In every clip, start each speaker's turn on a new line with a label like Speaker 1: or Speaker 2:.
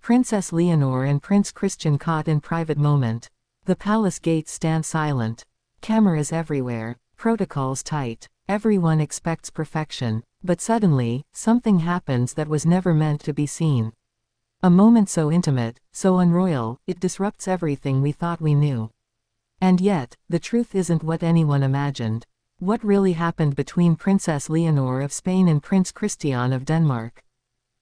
Speaker 1: Princess Leonor and Prince Christian caught in private moment. The palace gates stand silent. Cameras everywhere. Protocols tight. Everyone expects perfection. But suddenly, something happens that was never meant to be seen. A moment so intimate, so unroyal, it disrupts everything we thought we knew. And yet, the truth isn't what anyone imagined. What really happened between Princess Leonor of Spain and Prince Christian of Denmark?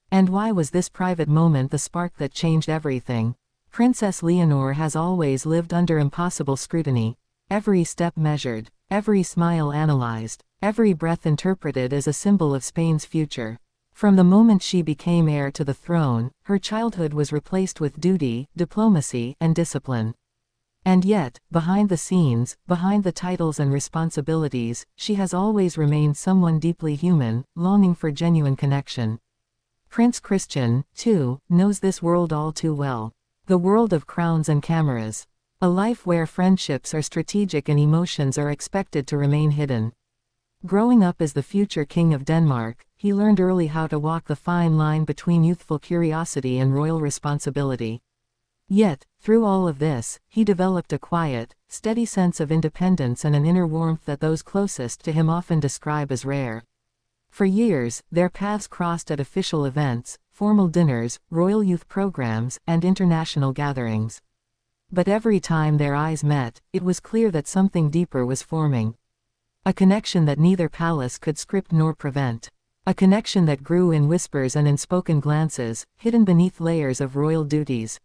Speaker 1: And why was this private moment the spark that changed everything? Princess Leonor has always lived under impossible scrutiny. Every step measured, every smile analyzed, every breath interpreted as a symbol of Spain's future. From the moment she became heir to the throne, her childhood was replaced with duty, diplomacy, and discipline. And yet, behind the scenes, behind the titles and responsibilities, she has always remained someone deeply human, longing for genuine connection. Prince Christian, too, knows this world all too well. The world of crowns and cameras. A life where friendships are strategic and emotions are expected to remain hidden. Growing up as the future king of Denmark, he learned early how to walk the fine line between youthful curiosity and royal responsibility. Yet, through all of this, he developed a quiet, steady sense of independence and an inner warmth that those closest to him often describe as rare. For years, their paths crossed at official events, formal dinners, royal youth programs, and international gatherings. But every time their eyes met, it was clear that something deeper was forming. A connection that neither palace could script nor prevent. A connection that grew in whispers and in spoken glances, hidden beneath layers of royal duties.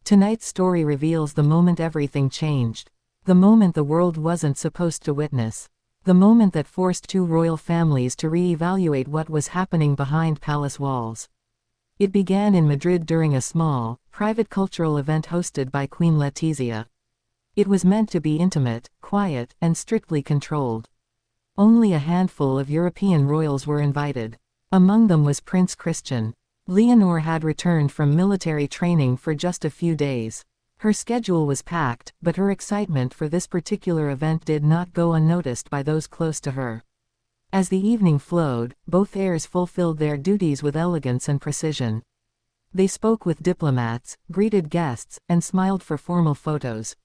Speaker 1: Tonight's story reveals the moment everything changed. The moment the world wasn't supposed to witness. The moment that forced two royal families to re-evaluate what was happening behind palace walls. It began in Madrid during a small, private cultural event hosted by Queen Letizia. It was meant to be intimate, quiet, and strictly controlled. Only a handful of European royals were invited. Among them was Prince Christian. Leonor had returned from military training for just a few days. Her schedule was packed, but her excitement for this particular event did not go unnoticed by those close to her. As the evening flowed, both heirs fulfilled their duties with elegance and precision. They spoke with diplomats, greeted guests, and smiled for formal photos.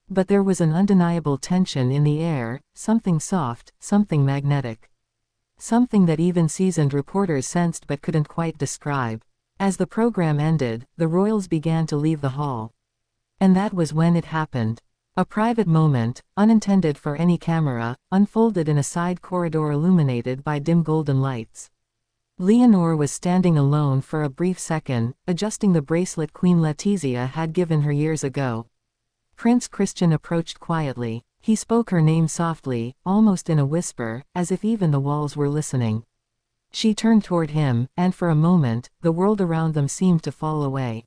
Speaker 1: But there was an undeniable tension in the air, something soft, something magnetic. Something that even seasoned reporters sensed but couldn't quite describe. As the program ended, the royals began to leave the hall. And that was when it happened. A private moment, unintended for any camera, unfolded in a side corridor illuminated by dim golden lights. Leonor was standing alone for a brief second, adjusting the bracelet Queen Letizia had given her years ago. Prince Christian approached quietly. He spoke her name softly, almost in a whisper, as if even the walls were listening. She turned toward him, and for a moment, the world around them seemed to fall away.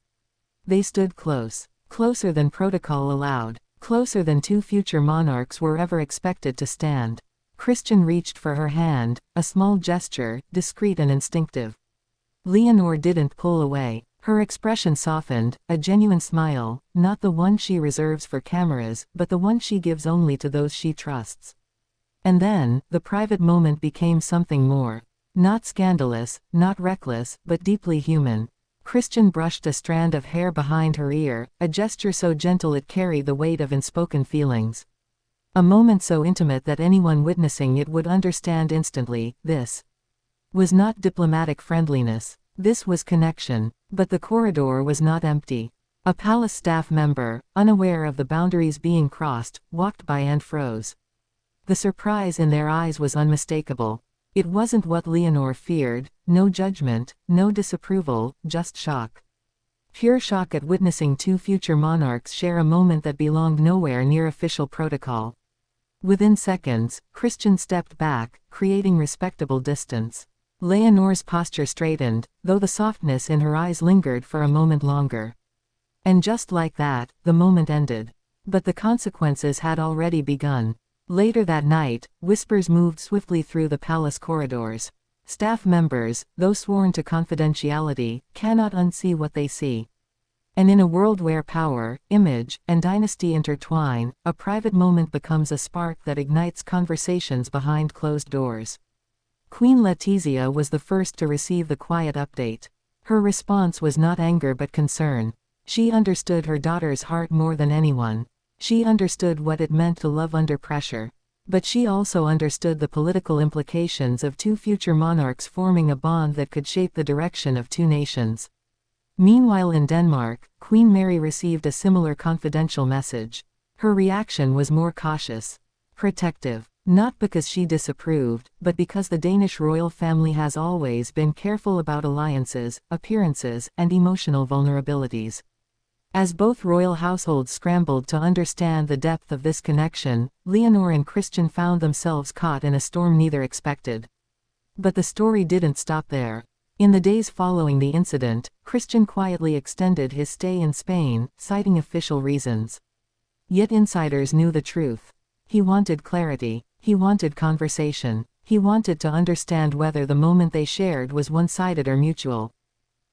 Speaker 1: They stood close. Closer than protocol allowed. Closer than two future monarchs were ever expected to stand. Christian reached for her hand, a small gesture, discreet and instinctive. Leonor didn't pull away. Her expression softened, a genuine smile, not the one she reserves for cameras, but the one she gives only to those she trusts. And then, the private moment became something more. Not scandalous, not reckless, but deeply human. Christian brushed a strand of hair behind her ear, a gesture so gentle it carried the weight of unspoken feelings. A moment so intimate that anyone witnessing it would understand instantly, this was not diplomatic friendliness. This was connection. But the corridor was not empty. A palace staff member, unaware of the boundaries being crossed, walked by and froze. The surprise in their eyes was unmistakable. It wasn't what Leonor feared, no judgment, no disapproval, just shock. Pure shock at witnessing two future monarchs share a moment that belonged nowhere near official protocol. Within seconds, Christian stepped back, creating respectable distance. Leonor's posture straightened, though the softness in her eyes lingered for a moment longer. And just like that, the moment ended. But the consequences had already begun. Later that night, whispers moved swiftly through the palace corridors. Staff members, though sworn to confidentiality, cannot unsee what they see. And in a world where power, image, and dynasty intertwine, a private moment becomes a spark that ignites conversations behind closed doors. Queen Letizia was the first to receive the quiet update. Her response was not anger but concern. She understood her daughter's heart more than anyone. She understood what it meant to love under pressure. But she also understood the political implications of two future monarchs forming a bond that could shape the direction of two nations. Meanwhile in Denmark, Queen Mary received a similar confidential message. Her reaction was more cautious. Protective. Not because she disapproved, but because the Danish royal family has always been careful about alliances, appearances, and emotional vulnerabilities. As both royal households scrambled to understand the depth of this connection, Leonor and Christian found themselves caught in a storm neither expected. But the story didn't stop there. In the days following the incident, Christian quietly extended his stay in Spain, citing official reasons. Yet insiders knew the truth. He wanted clarity. He wanted conversation. He wanted to understand whether the moment they shared was one-sided or mutual.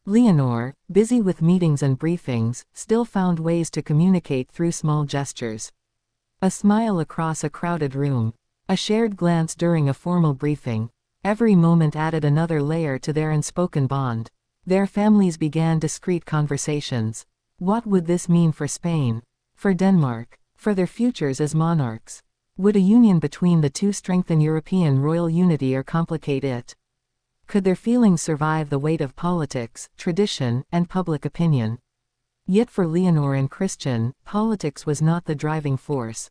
Speaker 1: Leonor, busy with meetings and briefings, still found ways to communicate through small gestures. A smile across a crowded room. A shared glance during a formal briefing. Every moment added another layer to their unspoken bond. Their families began discreet conversations. What would this mean for Spain? For Denmark? For their futures as monarchs? Would a union between the two strengthen European royal unity or complicate it? Could their feelings survive the weight of politics, tradition, and public opinion? Yet for Leonor and Christian, politics was not the driving force.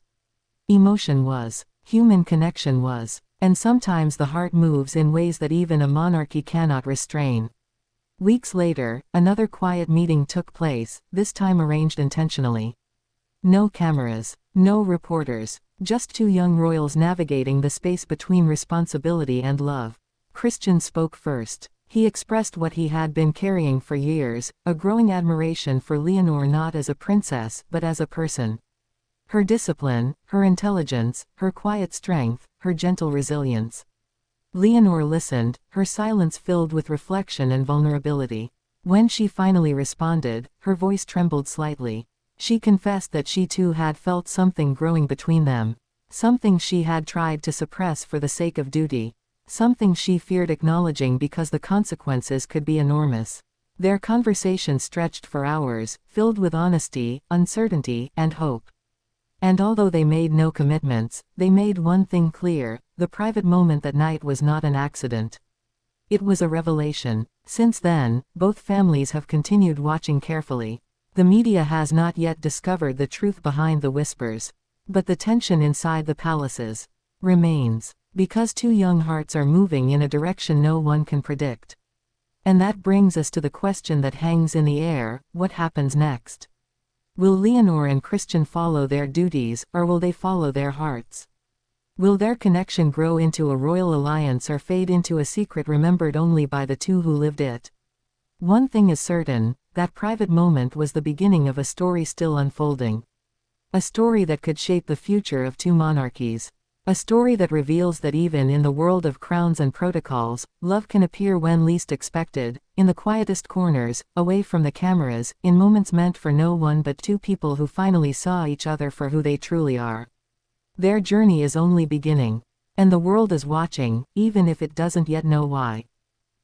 Speaker 1: Emotion was. Human connection was. And sometimes the heart moves in ways that even a monarchy cannot restrain. Weeks later, another quiet meeting took place, this time arranged intentionally. No cameras. No reporters. Just two young royals navigating the space between responsibility and love. Christian spoke first. He expressed what he had been carrying for years, a growing admiration for Leonor not as a princess but as a person. Her discipline, her intelligence, her quiet strength, her gentle resilience. Leonor listened, her silence filled with reflection and vulnerability. When she finally responded, her voice trembled slightly. She confessed that she too had felt something growing between them. Something she had tried to suppress for the sake of duty. Something she feared acknowledging because the consequences could be enormous. Their conversation stretched for hours, filled with honesty, uncertainty, and hope. And although they made no commitments, they made one thing clear: the private moment that night was not an accident. It was a revelation. Since then, both families have continued watching carefully. The media has not yet discovered the truth behind the whispers. But the tension inside the palaces remains. Because two young hearts are moving in a direction no one can predict. And that brings us to the question that hangs in the air: what happens next? Will Leonor and Christian follow their duties, or will they follow their hearts? Will their connection grow into a royal alliance or fade into a secret remembered only by the two who lived it? One thing is certain: that private moment was the beginning of a story still unfolding. A story that could shape the future of two monarchies. A story that reveals that even in the world of crowns and protocols, love can appear when least expected, in the quietest corners, away from the cameras, in moments meant for no one but two people who finally saw each other for who they truly are. Their journey is only beginning. And the world is watching, even if it doesn't yet know why.